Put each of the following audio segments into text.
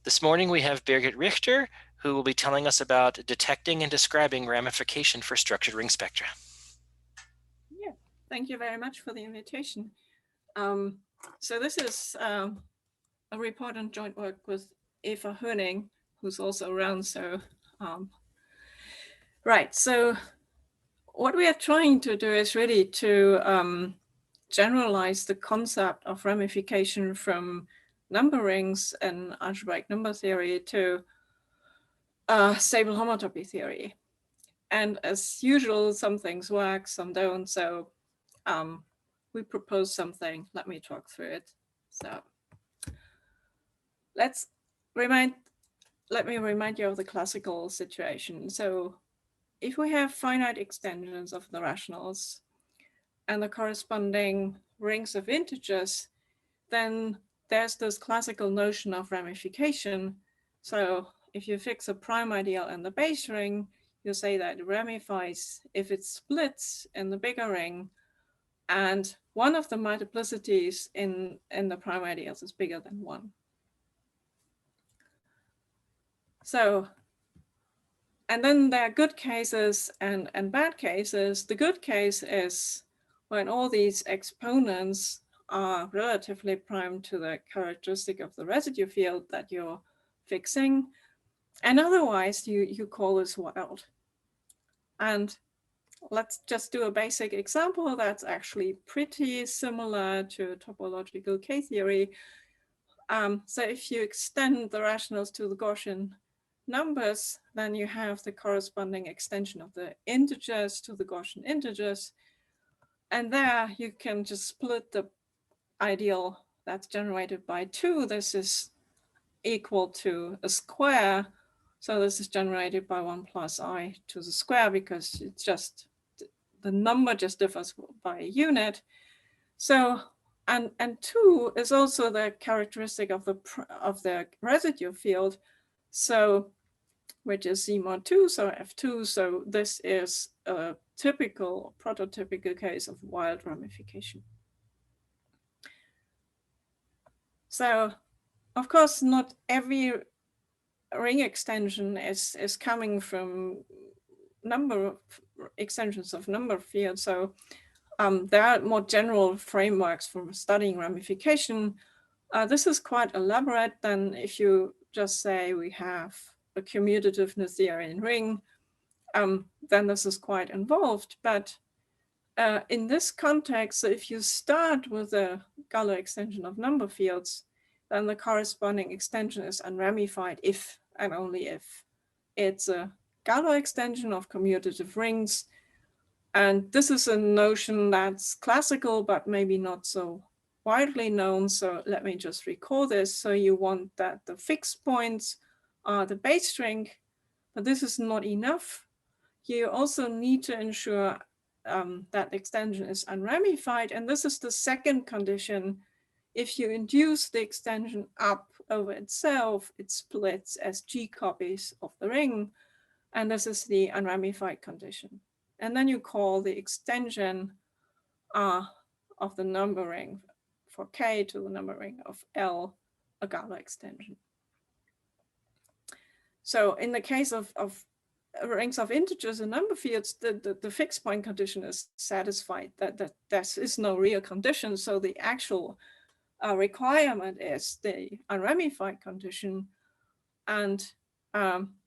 This morning we have Birgit Richter, who will be telling us about detecting and describing ramification for structured ring spectra. Yeah, thank you very much for the invitation. So this is a report on joint work with Eva Höning, who's also around. Right, so what we are trying to do is really to generalize the concept of ramification from number rings and algebraic number theory to stable homotopy theory. And as usual, some things work, some don't. So we propose something. Let me talk through it. So let me remind you of the classical situation. So if we have finite extensions of the rationals and the corresponding rings of integers, then there's this classical notion of ramification. So if you fix a prime ideal in the base ring, you say that it ramifies if it splits in the bigger ring and one of the multiplicities in the prime ideals is bigger than 1. So, and then there are good cases and bad cases. The good case is when all these exponents are relatively prime to the characteristic of the residue field that you're fixing. And otherwise, you call this wild. And let's just do a basic example that's actually pretty similar to topological K-theory. So if you extend the rationals to the Gaussian numbers, then you have the corresponding extension of the integers to the Gaussian integers. And there you can just split the ideal that's generated by 2. This is equal to a square. So this is generated by 1 plus I to the square because it's just the number just differs by a unit. So and 2 is also the characteristic of the residue field, so which is Z mod 2, so F2. So this is a typical prototypical case of wild ramification. So of course, not every ring extension is coming from number of extensions of number fields. So there are more general frameworks for studying ramification. This is quite elaborate than if you just say we have a commutative Noetherian ring, then this is quite involved. But in this context, so if you start with a Galois extension of number fields, then the corresponding extension is unramified if and only if it's a Galois extension of commutative rings. And this is a notion that's classical, but maybe not so widely known. So let me just recall this. So you want that the fixed points are the base string, but this is not enough. You also need to ensure that extension is unramified. And this is the second condition. If you induce the extension up over itself, it splits as G copies of the ring. And this is the unramified condition. And then you call the extension of the number ring for K to the number ring of L a Galois extension. So in the case of rings of integers and number fields, the fixed point condition is satisfied, that there is no real condition. So the actual requirement is the unramified condition. And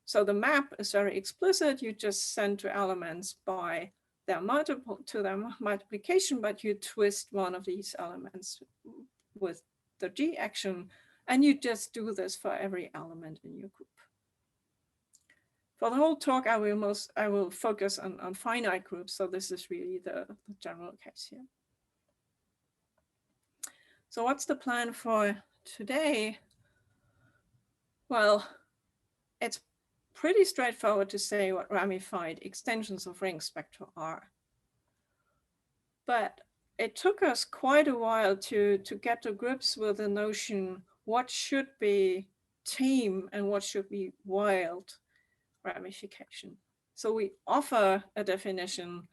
so the map is very explicit. You just send two elements by their multiplication, but you twist one of these elements with the G action, and you just do this for every element in your group. For the whole talk, I will focus on finite groups. So this is really the general case here. So what's the plan for today? Well, it's pretty straightforward to say what ramified extensions of ring spectra are. But it took us quite a while to get to grips with the notion what should be tame and what should be wild ramification. So we offer a definition,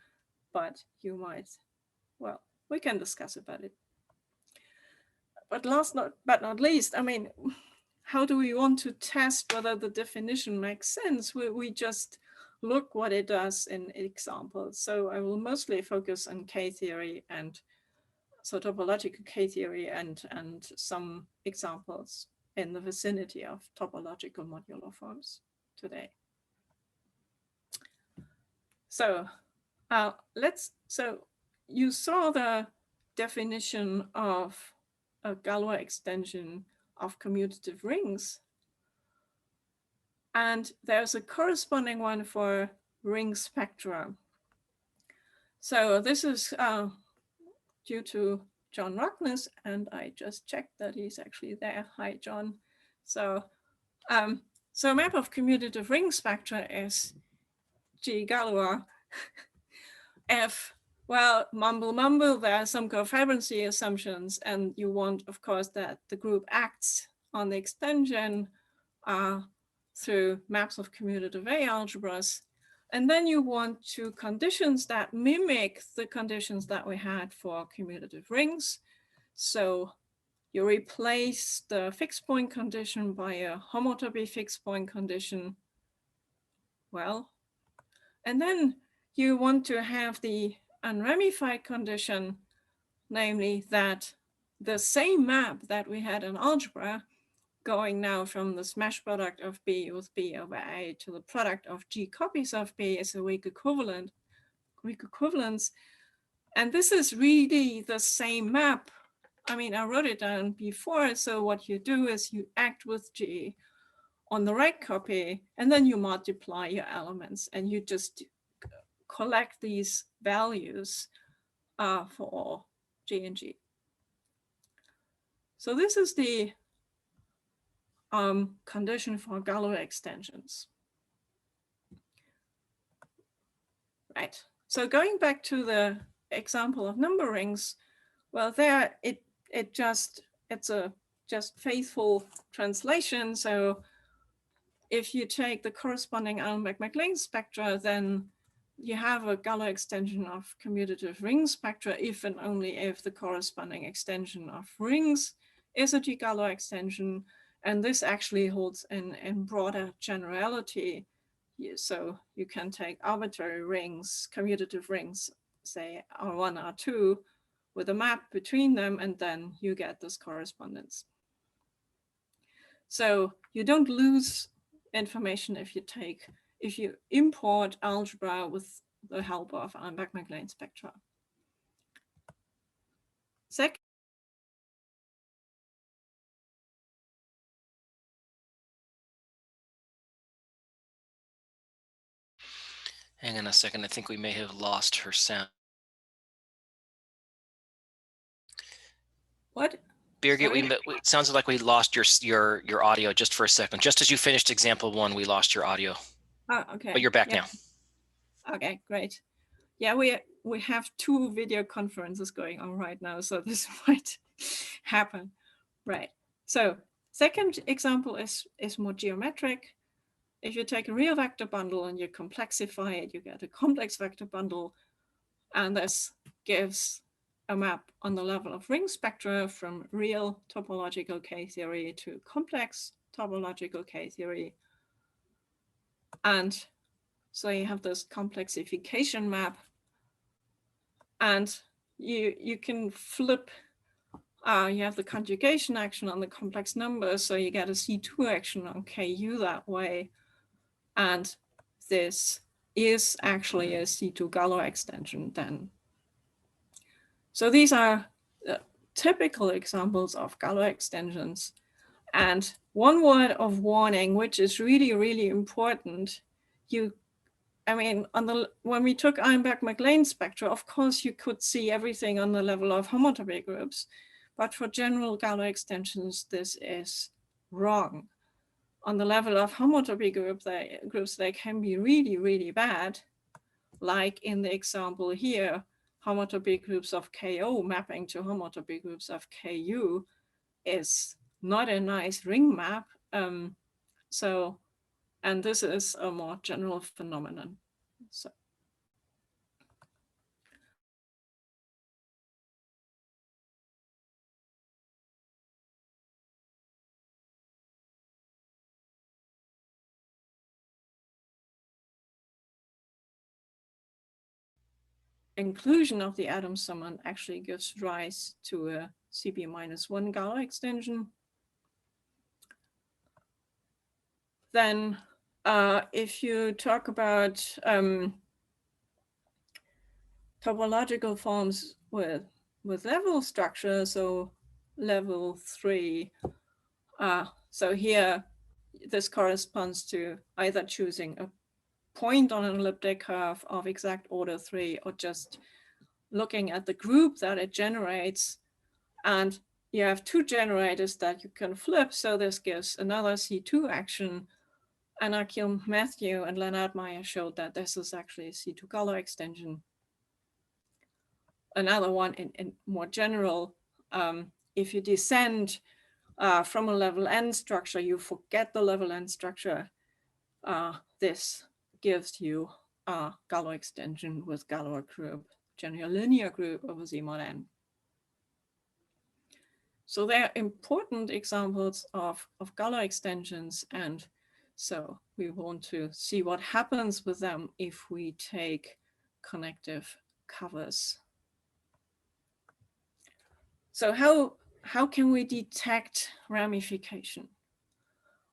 but you might, well, we can discuss about it. But last but not least, I mean, how do we want to test whether the definition makes sense? We just look what it does in examples. So I will mostly focus on K-theory and so topological K-theory and some examples in the vicinity of topological modular forms today. So so you saw the definition of a Galois extension of commutative rings. And there's a corresponding one for ring spectra. So this is due to John Rockness, and I just checked that he's actually there. Hi, John. So, so a map of commutative ring spectra is G Galois. F, well, mumble, there are some covariancy assumptions, and you want, of course, that the group acts on the extension through maps of commutative A algebras. And then you want two conditions that mimic the conditions that we had for commutative rings. So you replace the fixed point condition by a homotopy fixed point condition. Well, and then you want to have the unramified condition, namely that the same map that we had in algebra, going now from the smash product of B with B over A to the product of G copies of B is a weak equivalence. And this is really the same map. I mean, I wrote it down before. So what you do is you act with G on the right copy, and then you multiply your elements, and you just collect these values for all G and G. So this is the condition for Galois extensions. Right. So going back to the example of number rings, well, there it's a just faithful translation. So if you take the corresponding Allenbeck-MacLane spectra, then you have a Galois extension of commutative ring spectra if and only if the corresponding extension of rings is a G-Galois extension. And this actually holds in broader generality. So you can take arbitrary rings, commutative rings, say R1, R2, with a map between them, and then you get this correspondence. So you don't lose information if you import algebra with the help of Allenbeck-MacLane spectra. Second, hang on a second. I think we may have lost her sound. What? Birgit, it sounds like we lost your audio just for a second. Just as you finished example 1, we lost your audio. Oh, okay. But you're back now. Okay, great. Yeah, we have 2 video conferences going on right now, so this might happen. Right. So second example is more geometric. If you take a real vector bundle and you complexify it, you get a complex vector bundle, and this gives a map on the level of ring spectra from real topological K-theory to complex topological K-theory. And so you have this complexification map, and you can flip, you have the conjugation action on the complex numbers, so you get a C2 action on KU that way. And this is actually a C2 Galois extension then. So these are typical examples of Galois extensions. And one word of warning, which is really, really important, when we took Allenbeck-MacLane spectra, of course, you could see everything on the level of homotopy groups. But for general Galois extensions, this is wrong. On the level of homotopy groups, they can be really, really bad. Like in the example here, homotopy groups of KO mapping to homotopy groups of KU is not a nice ring map. And this is a more general phenomenon. So inclusion of the atom summand actually gives rise to a CB-1 Galois extension. Then if you talk about topological forms with level structure, so level 3, so here this corresponds to either choosing a point on an elliptic curve of exact order 3 or just looking at the group that it generates. And you have two generators that you can flip. So this gives another C2 action. And Akil Matthew and Leonard Meyer showed that this is actually a C2 Galois extension. Another one in more general, if you descend from a level n structure, you forget the level n structure. This gives you a Galois extension with Galois group, generally a linear group over Z mod n. So they're important examples of Galois extensions. And so we want to see what happens with them if we take connective covers. So how can we detect ramification?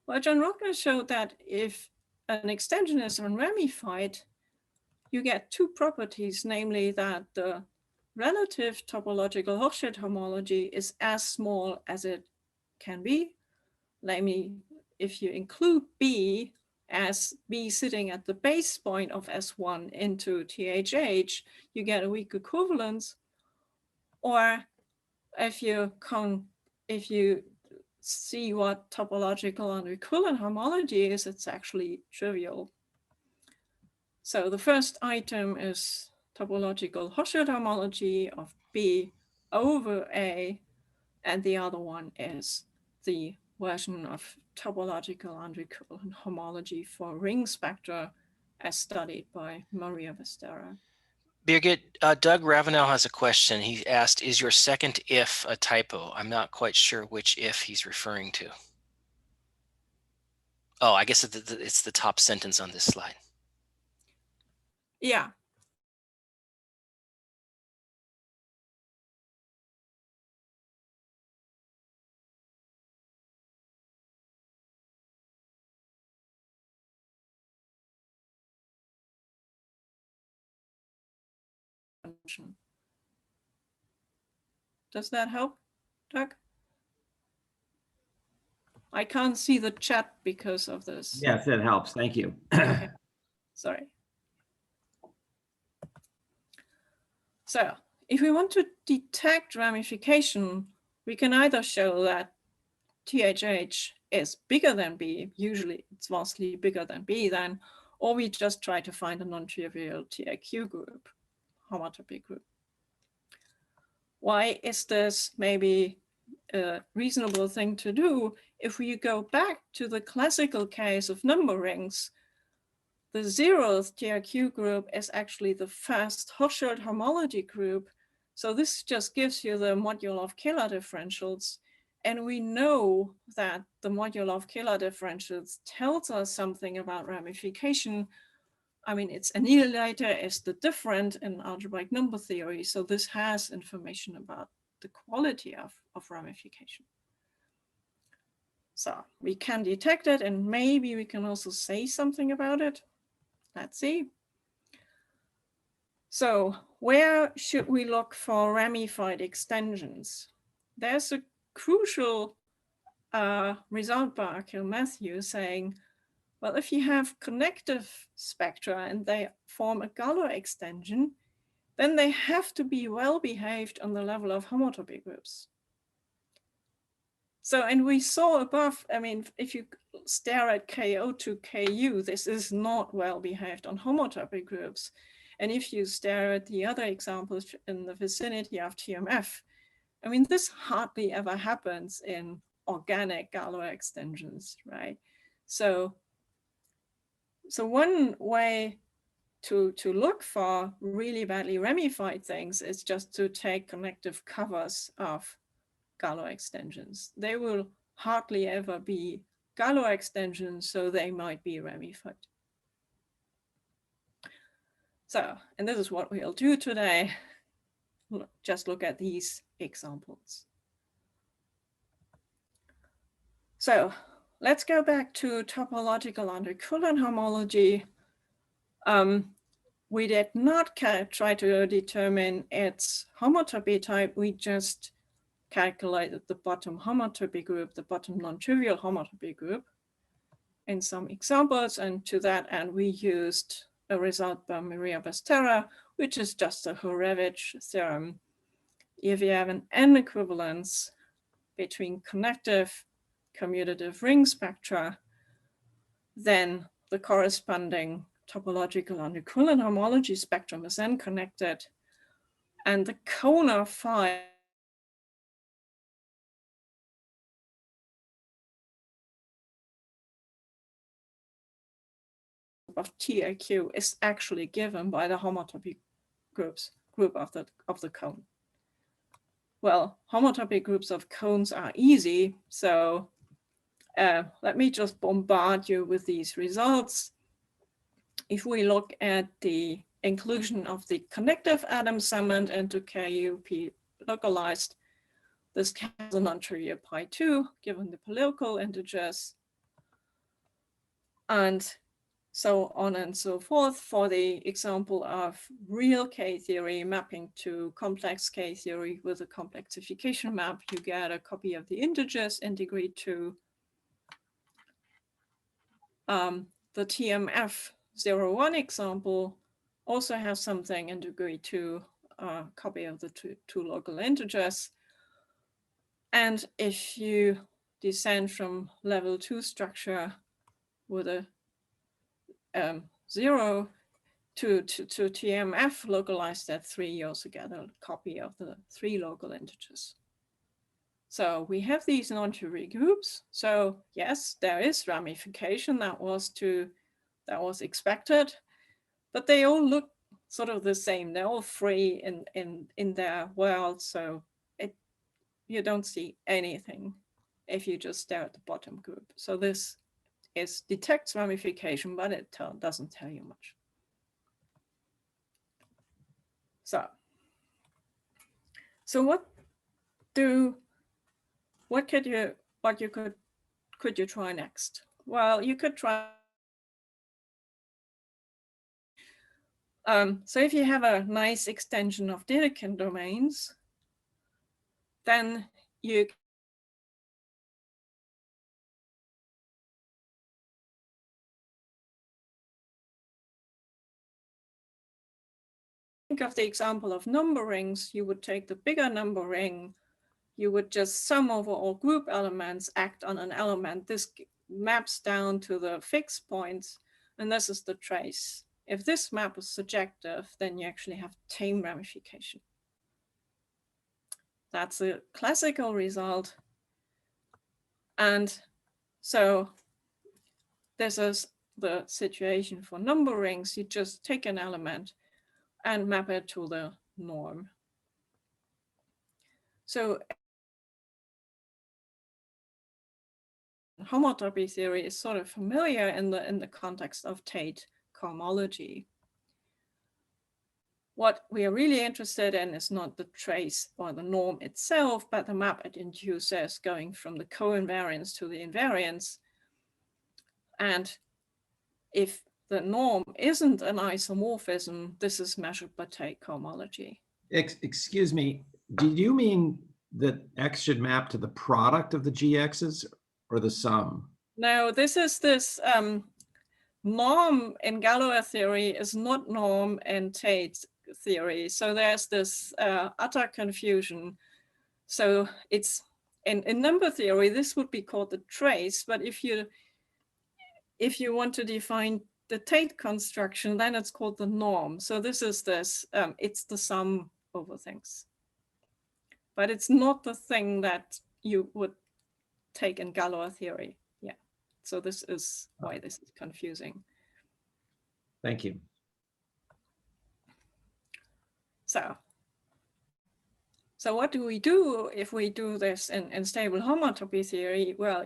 Well, John Rockner showed that if an extension is unramified, you get two properties, namely that the relative topological Hochschild homology is as small as it can be. Namely, if you include B as B sitting at the base point of S1 into THH, you get a weak equivalence. Or if you see what topological and equivalent homology is, it's actually trivial. So the first item is topological Hochschild homology of B over A, and the other one is the version of topological and equivalent homology for ring spectra as studied by Maria Vestera. Birgit, Doug Ravenel has a question. He asked, is your second if a typo? I'm not quite sure which if he's referring to. Oh, I guess it's the top sentence on this slide. Yeah. Does that help, Doug? I can't see the chat because of this. Yes, it helps. Thank you. Okay, sorry. So if we want to detect ramification, we can either show that THH is bigger than B, usually it's vastly bigger than B then, or we just try to find a non-trivial TIQ group, homotopy group. Why is this maybe a reasonable thing to do? If we go back to the classical case of number rings, the 0th TIQ group is actually the first Hochschild homology group. So this just gives you the module of Kähler differentials. And we know that the module of Kähler differentials tells us something about ramification. I mean, its annihilator is the different in algebraic number theory. So this has information about the quality of ramification. So we can detect it, and maybe we can also say something about it. Let's see. So where should we look for ramified extensions? There's a crucial result by Akil Matthew saying, well, if you have connective spectra and they form a Galois extension, then they have to be well behaved on the level of homotopy groups. So, and we saw above, I mean, if you stare at KO to KU, this is not well behaved on homotopy groups. And if you stare at the other examples in the vicinity of TMF, I mean, this hardly ever happens in organic Galois extensions, right? So one way to look for really badly ramified things is just to take connective covers of Galois extensions. They will hardly ever be Galois extensions, so they might be ramified. So, and this is what we'll do today. Just look at these examples. So let's go back to topological undercoolant homology. We did not try to determine its homotopy type. We just calculated the bottom homotopy group, the bottom non-trivial homotopy group in some examples. And to that end, we used a result by Maria Bastera, which is just a Hurewicz theorem. If you have an N equivalence between connective commutative ring spectra, then the corresponding topological undercoolant homology spectrum is then connected, and the Kohner phi of TAQ is actually given by the homotopy group of the cone. Well, homotopy groups of cones are easy, so let me just bombard you with these results. If we look at the inclusion of the connective atom segment into KUP localized, this has a non-trivial pi2 given the political integers, and so on and so forth. For the example of real K-theory mapping to complex K-theory with a complexification map, you get a copy of the integers in degree 2. The TMF 01 example also has something in degree 2, copy of the two local integers. And if you descend from level 2 structure with a 0 to TMF localized at 3, you also get a copy of the 3 local integers. So we have these non-trivial groups. So yes, there is ramification that was expected, but they all look sort of the same. They're all free in their world. So you don't see anything if you just stare at the bottom group. So this detects ramification, but it doesn't tell you much. So what could you try next? Well, you could try. So if you have a nice extension of Dedekind domains, then you think of the example of number rings. You would take the bigger number ring, you would just sum over all group elements, act on an element. This maps down to the fixed points, and this is the trace. If this map is surjective, then you actually have tame ramification. That's a classical result. And so this is the situation for number rings. You just take an element and map it to the norm. So homotopy theory is sort of familiar in the context of Tate cohomology. What we are really interested in is not the trace or the norm itself, but the map it induces going from the co-invariance to the invariance. And if the norm isn't an isomorphism, this is measured by Tate cohomology. Excuse me, did you mean that X should map to the product of the GXs or the sum? No, this norm in Galois theory is not norm in Tate theory. So there's this utter confusion. So it's in number theory, this would be called the trace. But if you want to define the Tate construction, then it's called the norm. So this is it's the sum over things. But it's not the thing that you would take in Galois theory. Yeah. So this is why this is confusing. Thank you. So what do we do if we do this in stable homotopy theory? Well,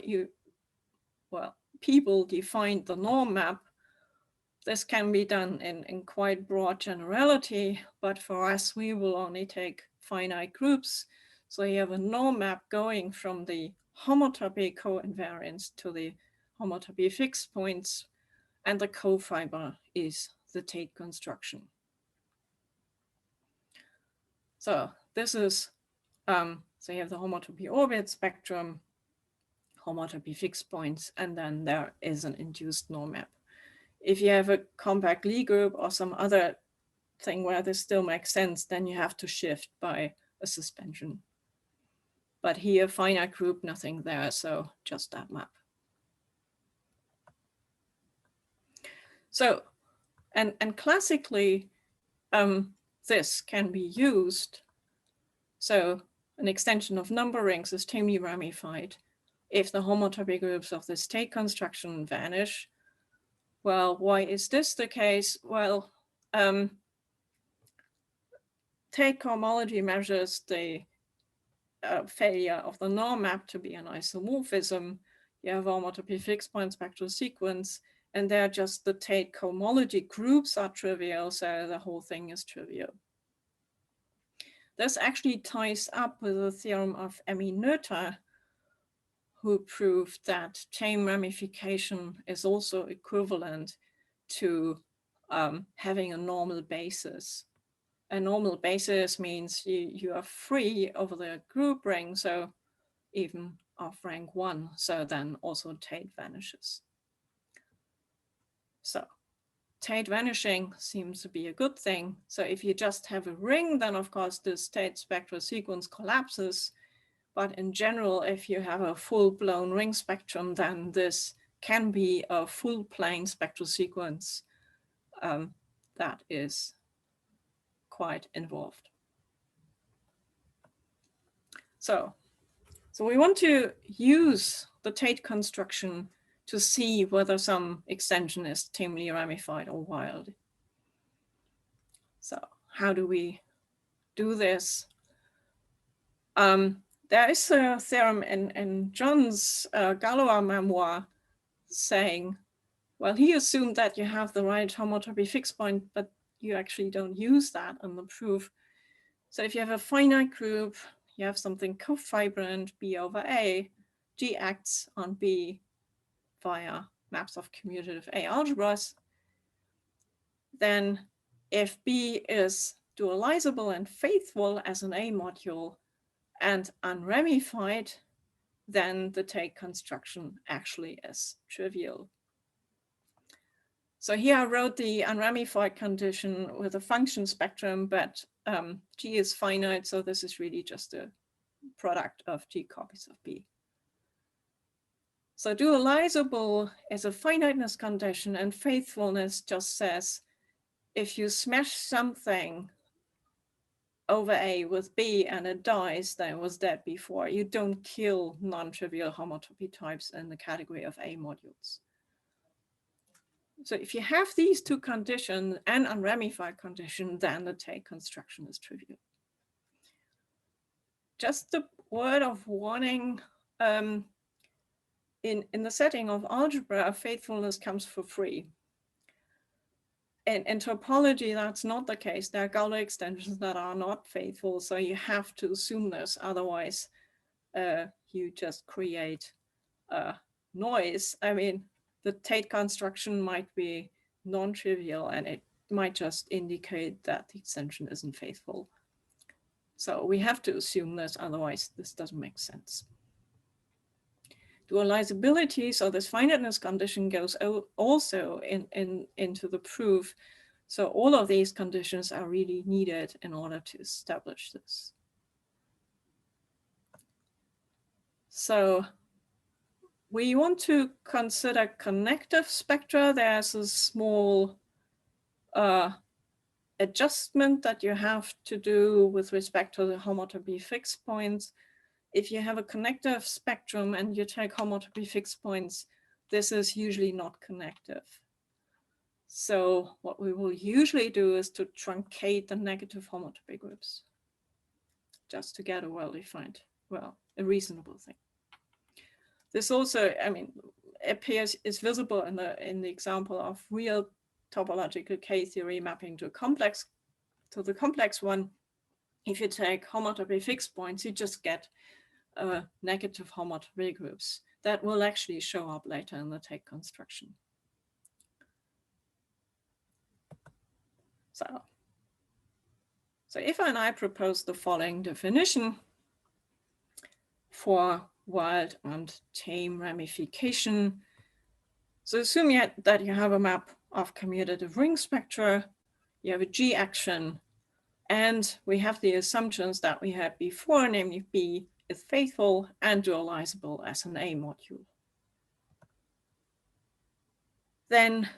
people define the norm map this can be done in quite broad generality, but for us, we will only take finite groups. So you have a norm map going from the homotopy co-invariants to the homotopy fixed points, and the co-fiber is the Tate construction. So this is, so you have the homotopy orbit spectrum, homotopy fixed points, and then there is an induced norm map. If you have a compact Lie group or some other thing where this still makes sense, then you have to shift by a suspension. But here, finite group, nothing there, so just that map. So, and classically, this can be used. So an extension of number rings is tamely ramified if the homotopy groups of the state construction vanish. Well, why is this the case? Well, Tate cohomology measures the failure of the norm map to be an isomorphism. You have homotopy fixed point spectral sequence, and they're just the Tate cohomology groups are trivial, so the whole thing is trivial. This actually ties up with the theorem of Emmy Noether, who proved that chain ramification is also equivalent to having a normal basis. A normal basis means you are free over the group ring, so even of rank 1, so then also Tate vanishes. So Tate vanishing seems to be a good thing. So if you just have a ring, then of course this Tate spectral sequence collapses. But in general, if you have a full-blown ring spectrum, then this can be a full plane spectral sequence that is quite involved. So we want to use the Tate construction to see whether some extension is tamely ramified or wild. So how do we do this? There is a theorem in John's Galois memoir saying, well, he assumed that you have the right homotopy fixed point, but you actually don't use that in the proof. So if you have a finite group, you have something cofibrant B over A, G acts on B via maps of commutative A algebras, then if B is dualizable and faithful as an A module and unramified, then the Tate construction actually is trivial. So here I wrote the unramified condition with a function spectrum, but G is finite, so this is really just a product of G copies of B. So dualizable is a finiteness condition, and faithfulness just says, if you smash something over A with B and it dies, then it was dead before. You don't kill non-trivial homotopy types in the category of A modules. So if you have these two conditions and unramified condition, then the Tate construction is trivial. Just a word of warning, in the setting of algebra, faithfulness comes for free. In topology, that's not the case. There are Galois extensions that are not faithful, so you have to assume this. Otherwise, you just create noise. I mean, the Tate construction might be non-trivial, and it might just indicate that the extension isn't faithful. So we have to assume this, otherwise this doesn't make sense. Dualizability, so this finiteness condition goes also into the proof. So all of these conditions are really needed in order to establish this. So we want to consider connective spectra. There's a small adjustment that you have to do with respect to the homotopy fixed points. If you have a connective spectrum and you take homotopy fixed points, this is usually not connective. So what we will usually do is to truncate the negative homotopy groups, just to get a well-defined, well, a reasonable thing. This also, I mean, is visible in the example of real topological K-theory mapping to the complex one, if you take homotopy fixed points, you just get negative homotopy groups that will actually show up later in the take construction. So if I propose the following definition for wild and tame ramification, so assume that you have a map of commutative ring spectra, you have a G action, and we have the assumptions that we had before, namely B is faithful and dualizable as an A module. Then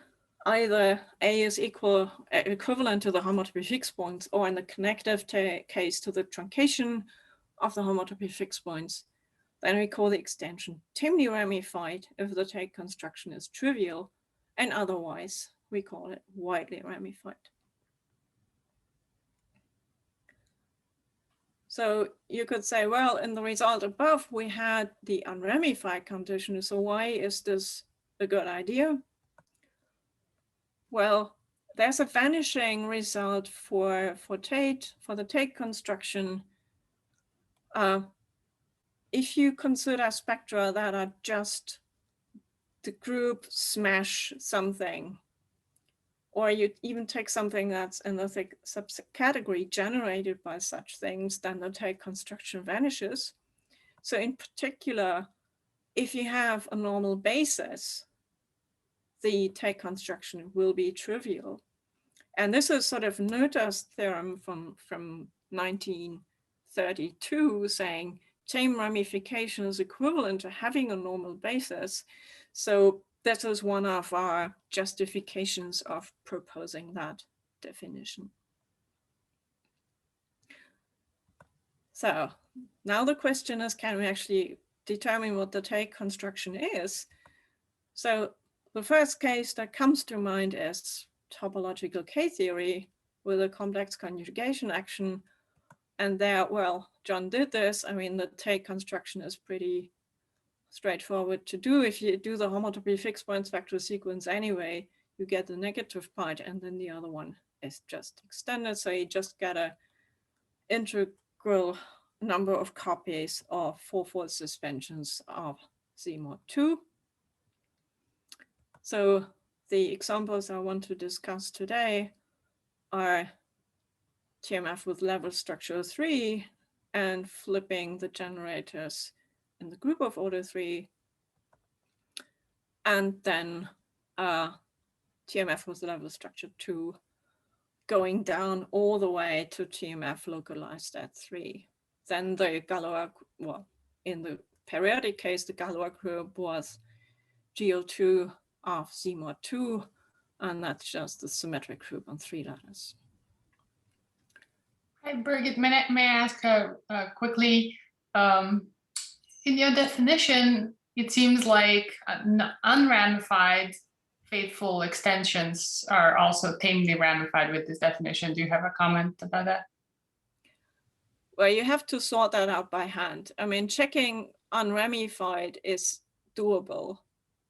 either A is equivalent to the homotopy fixed points, or in the connective case to the truncation of the homotopy fixed points. Then we call the extension tamely ramified if the take construction is trivial, and otherwise we call it widely ramified. So you could say, well, in the result above, we had the unramified condition. So why is this a good idea? Well, there's a vanishing result for the take construction. If you consider spectra that are just the group smash something, or you even take something that's in the subcategory generated by such things, then the take construction vanishes. So in particular, if you have a normal basis, the take construction will be trivial. And this is sort of Noether's theorem from 1932 saying tame ramification is equivalent to having a normal basis. So this is one of our justifications of proposing that definition. So now the question is, can we actually determine what the take construction is? So the first case that comes to mind is topological K-theory with a complex conjugation action. And there, well, John did this. I mean, the take construction is pretty straightforward to do. If you do the homotopy fixed point spectral sequence anyway, you get the negative part, and then the other one is just extended. So you just get an integral number of copies of four-fold suspensions of Z mod 2. So the examples I want to discuss today are TMF with level structure 3 and flipping the generators in the group of order 3, and then TMF with level structure 2 going down all the way to TMF localized at 3. Then the Galois, well, in the periodic case, the Galois group was GO2 of Z mod 2, and that's just the symmetric group on 3 letters. Hi, Birgit, may I ask quickly, in your definition, it seems like unramified faithful extensions are also tamely ramified with this definition. Do you have a comment about that? Well, you have to sort that out by hand. I mean, checking unramified is doable.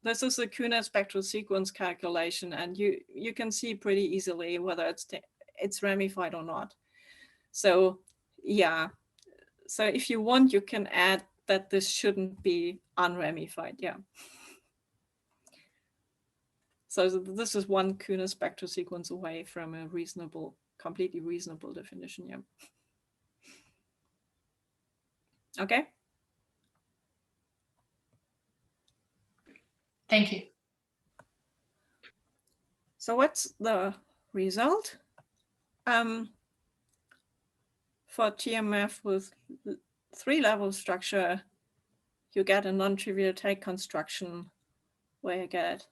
This is a Kuhner spectral sequence calculation, and you can see pretty easily whether it's ramified or not. So yeah, so if you want, you can add that this shouldn't be unramified, yeah. So this is one Kuhner spectral sequence away from a reasonable, completely reasonable definition, yeah. Okay. Thank you. So what's the result? For TMF with 3-level structure, you get a non-trivial take construction where you get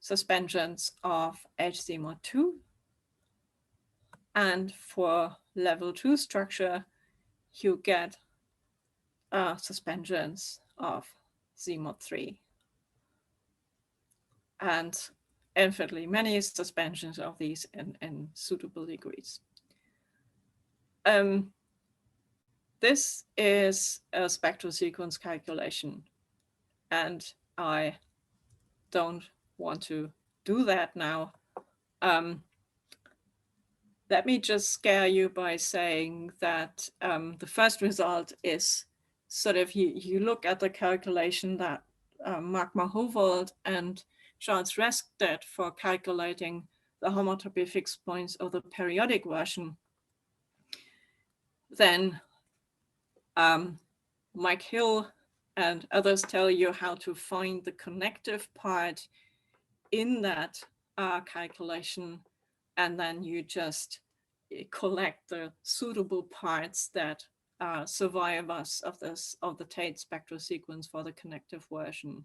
suspensions of HZ mod 2. And for level 2 structure, you get suspensions of Z mod 3. And infinitely many suspensions of these in suitable degrees. This is a spectral sequence calculation, and I don't want to do that now. Let me just scare you by saying that the first result is sort of, you look at the calculation that Mark-Mahovold and Charles Resk did for calculating the homotopy fixed points of the periodic version. Then Mike Hill and others tell you how to find the connective part in that calculation, and then you just collect the suitable parts that are survivors of the Tate spectral sequence for the connective version.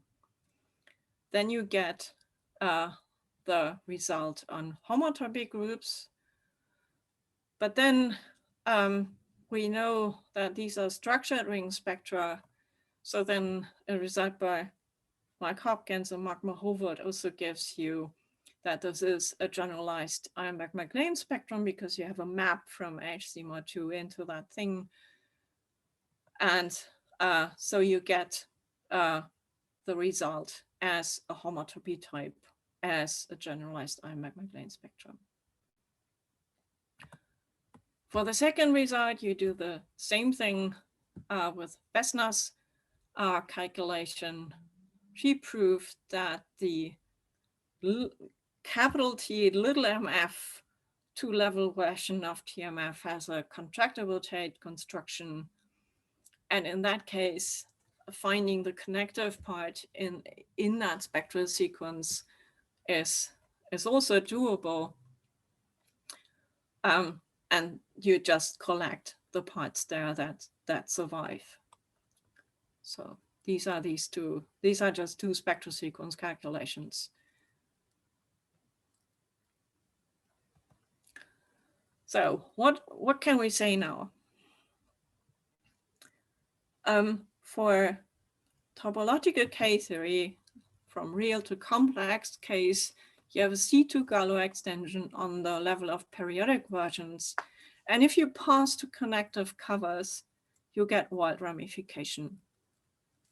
Then you get the result on homotopy groups. But then we know that these are structured ring spectra. So then a result by Mike Hopkins and Mark Mahovold also gives you that this is a generalized Ironbeck-MacLane spectrum because you have a map from H-sigma-2 into that thing. And so you get the result as a homotopy type, as a generalized Ironbeck-MacLane spectrum. For the second result, you do the same thing with Vesna's calculation. She proved that the capital T little mf two-level version of TMF has a contractible Tate construction. And in that case, finding the connective part in that spectral sequence is also doable. And you just collect the parts there that survive. So these are just two spectral sequence calculations. So what can we say now? For topological K-theory, from real to complex case, you have a C2 Galois extension on the level of periodic versions. And if you pass to connective covers, you get wild ramification.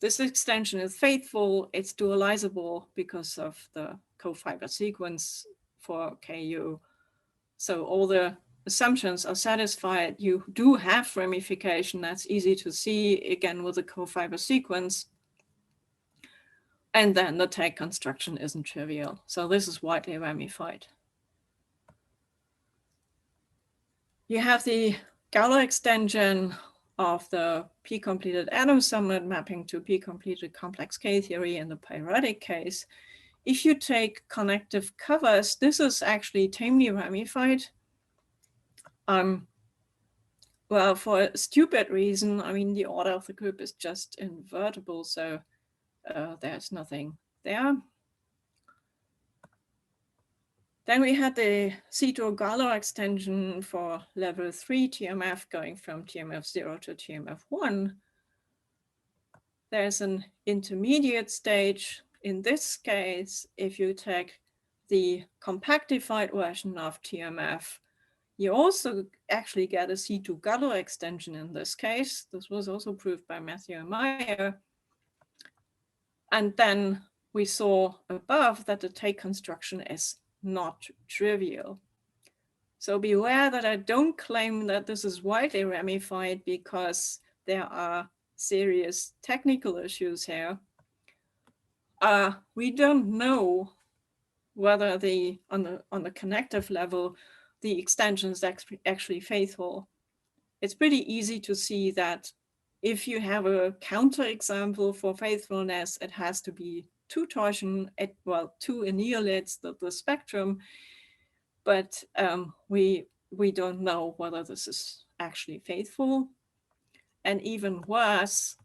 This extension is faithful, it's dualizable because of the co-fiber sequence for KU. So all the assumptions are satisfied. You do have ramification, that's easy to see, again with the co-fiber sequence. And then the tag construction isn't trivial. So this is widely ramified. You have the Galois extension of the p-completed atom summit mapping to p-completed complex K-theory in the periodic case. If you take connective covers, this is actually tamely ramified. Well, for a stupid reason, I mean, the order of the group is just invertible, so there's nothing there. Then we had the C2 Galois extension for level 3 TMF going from TMF0 to TMF1. There's an intermediate stage. In this case, if you take the compactified version of TMF, you also actually get a C2 Galois extension in this case. This was also proved by Matthew and Meyer. And then we saw above that the Tate construction is not trivial. So beware that I don't claim that this is widely ramified because there are serious technical issues here. We don't know whether on the connective level, the extension is actually faithful. It's pretty easy to see that if you have a counterexample for faithfulness, it has to be two torsion, two annealids, the spectrum, but we don't know whether this is actually faithful. And even worse,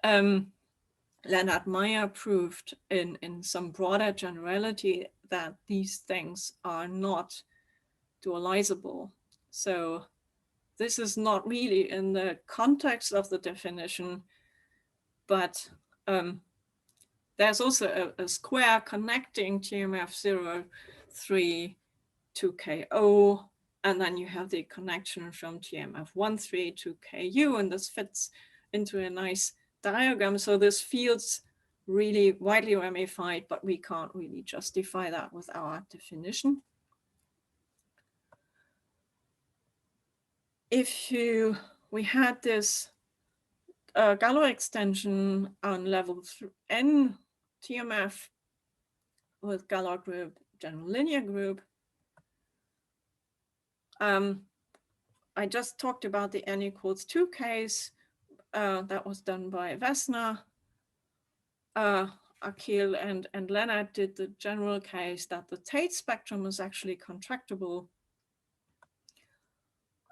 Leonard Meyer proved in some broader generality that these things are not dualizable. So this is not really in the context of the definition, but there's also a square connecting TMF03 to KO, and then you have the connection from TMF13 to KU, and this fits into a nice diagram. So this feels really widely ramified, but we can't really justify that with our definition. If we had this Galois extension on level n TMF with Galois group, general linear group, I just talked about the n=2 case. That was done by Wessner. Akil and Leonard did the general case that the Tate spectrum is actually contractible.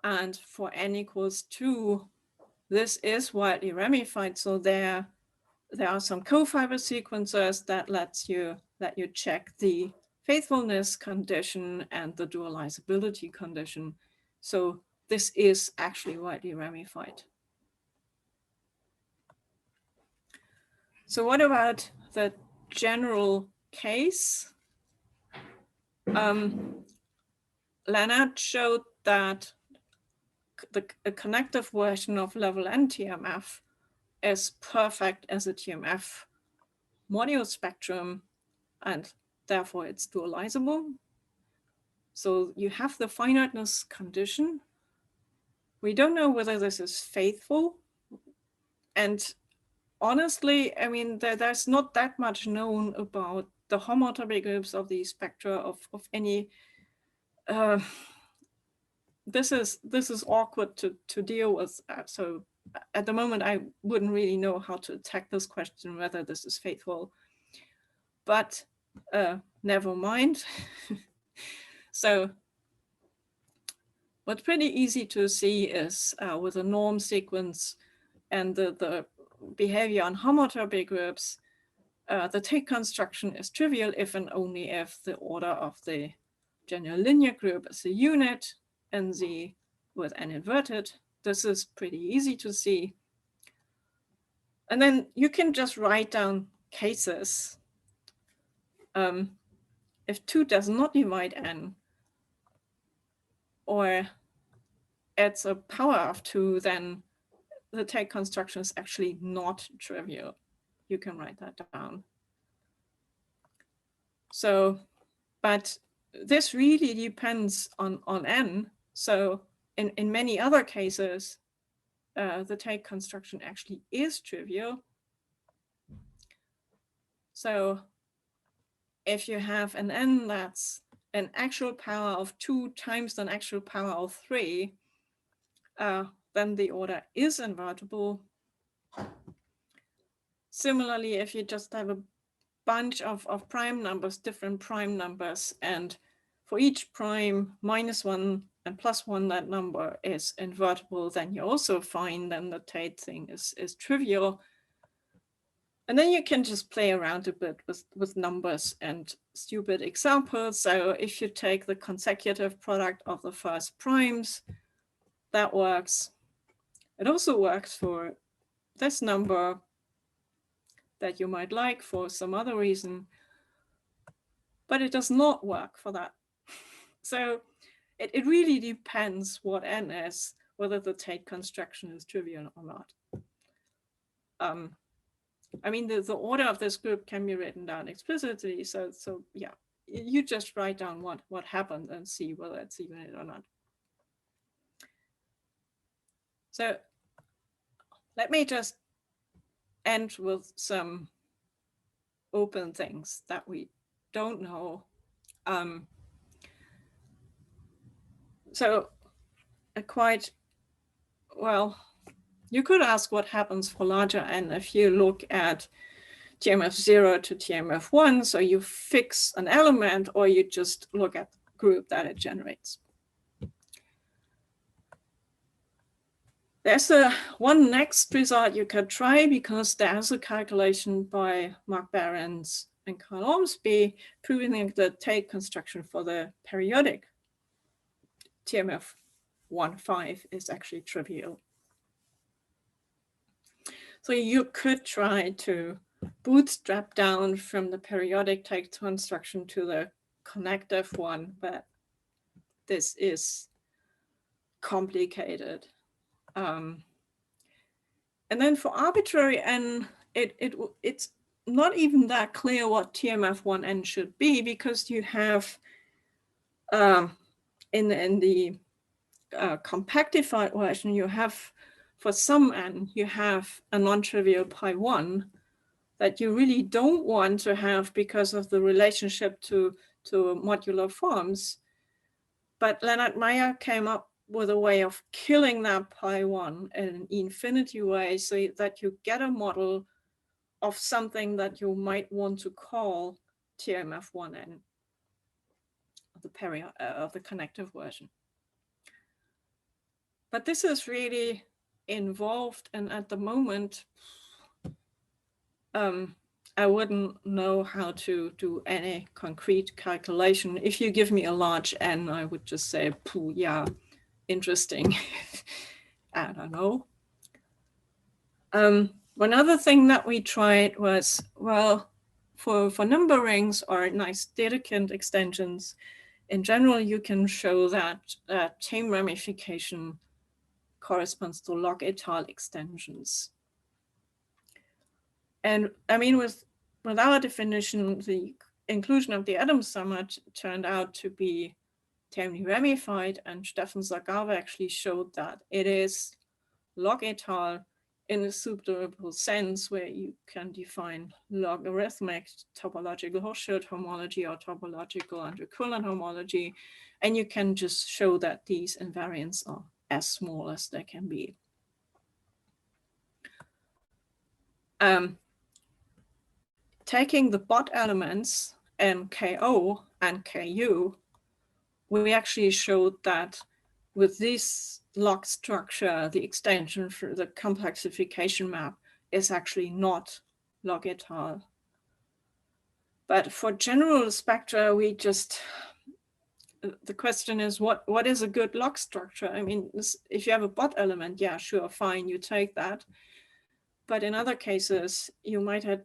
And for n=2, this is widely ramified. So there are some co-fiber sequences that let you check the faithfulness condition and the dualizability condition. So this is actually widely ramified. So what about the general case? Leonard showed that a connective version of level n TMF is perfect as a TMF module spectrum, and therefore it's dualizable. So you have the finiteness condition. We don't know whether this is faithful. And honestly, I mean, there's not that much known about the homotopy groups of the spectra of any. This is awkward to deal with. So at the moment, I wouldn't really know how to attack this question, whether this is faithful. But never mind. So what's pretty easy to see is with a norm sequence and the behavior on homotopy groups, the Tate construction is trivial if and only if the order of the general linear group is a unit and z with n inverted. This is pretty easy to see. And then you can just write down cases. If 2 does not divide n, or adds a power of 2, then the Tate construction is actually not trivial. You can write that down. So, but this really depends on n. So in many other cases, the Tate construction actually is trivial. So if you have an n that's an actual power of 2 times an actual power of 3, then the order is invertible. Similarly, if you just have a bunch of prime numbers, different prime numbers, and for each prime -1 and +1, that number is invertible, then you also find then the Tate thing is trivial. And then you can just play around a bit with numbers and stupid examples. So if you take the consecutive product of the first primes, that works. It also works for this number that you might like for some other reason, but it does not work for that. So it really depends what n is, whether the Tate construction is trivial or not. I mean, the order of this group can be written down explicitly. So yeah, you just write down what happened and see whether it's a unit or not. So let me just end with some open things that we don't know. So you could ask what happens for larger n if you look at TMF0 to TMF1. So you fix an element, or you just look at the group that it generates. There's one next result you could try, because there's a calculation by Mark Behrens and Carl Ormsby proving the Tate construction for the periodic TMF1,5 is actually trivial. So you could try to bootstrap down from the periodic Tate construction to the connective one, but this is complicated. And then for arbitrary n, it's not even that clear what TMF1N should be, because you have in the compactified version, you have for some n, you have a non-trivial pi1 that you really don't want to have because of the relationship to modular forms. But Leonard Meyer came up with a way of killing that pi1 in an infinity way, so that you get a model of something that you might want to call TMF1N, of the connective version. But this is really involved, and at the moment, I wouldn't know how to do any concrete calculation. If you give me a large n, I would just say, yeah, interesting. I don't know. One other thing that we tried was, well, for number rings or nice Dedekind extensions, in general, you can show that tame ramification corresponds to log etal extensions. And I mean, with our definition, the inclusion of the atom summer turned out to be tamely ramified, and Stefan Zagawa actually showed that it is log etal in a subdivisible sense, where you can define logarithmic topological Hochschild homology or topological intercoolant homology, and you can just show that these invariants are as small as they can be. Taking the bot elements NKO and KU, we actually showed that with this log structure, the extension for the complexification map is actually not log etal. But for general spectra, we just, the question is, what is a good log structure? I mean, if you have a bot element, yeah, sure, fine, you take that. But in other cases, you might have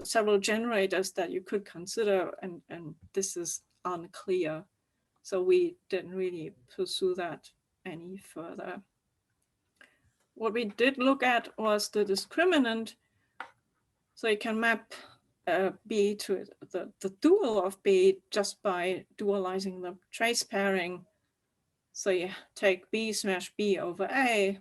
several generators that you could consider, and this is unclear. So we didn't really pursue that any further. What we did look at was the discriminant. So you can map B to the dual of B just by dualizing the trace pairing. So you take B smash B over A,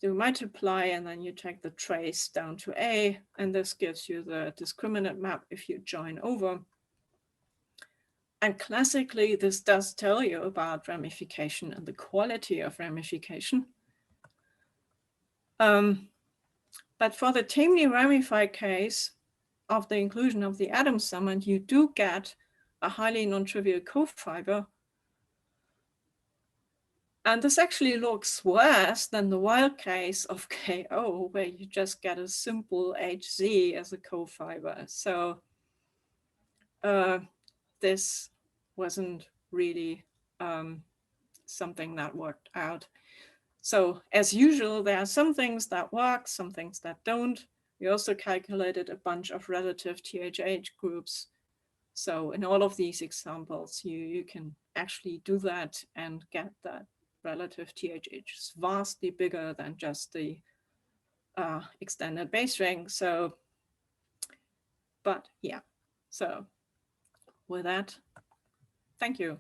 you multiply, and then you take the trace down to A, and this gives you the discriminant map if you join over. And classically, this does tell you about ramification and the quality of ramification. But for the tamely ramified case of the inclusion of the atom summand, you do get a highly non-trivial cofiber. And this actually looks worse than the wild case of KO, where you just get a simple HZ as a cofiber. So this wasn't really something that worked out. So as usual, there are some things that work, some things that don't. We also calculated a bunch of relative THH groups. So in all of these examples, you can actually do that and get that relative THH is vastly bigger than just the extended base ring. So, but yeah, so with that, thank you.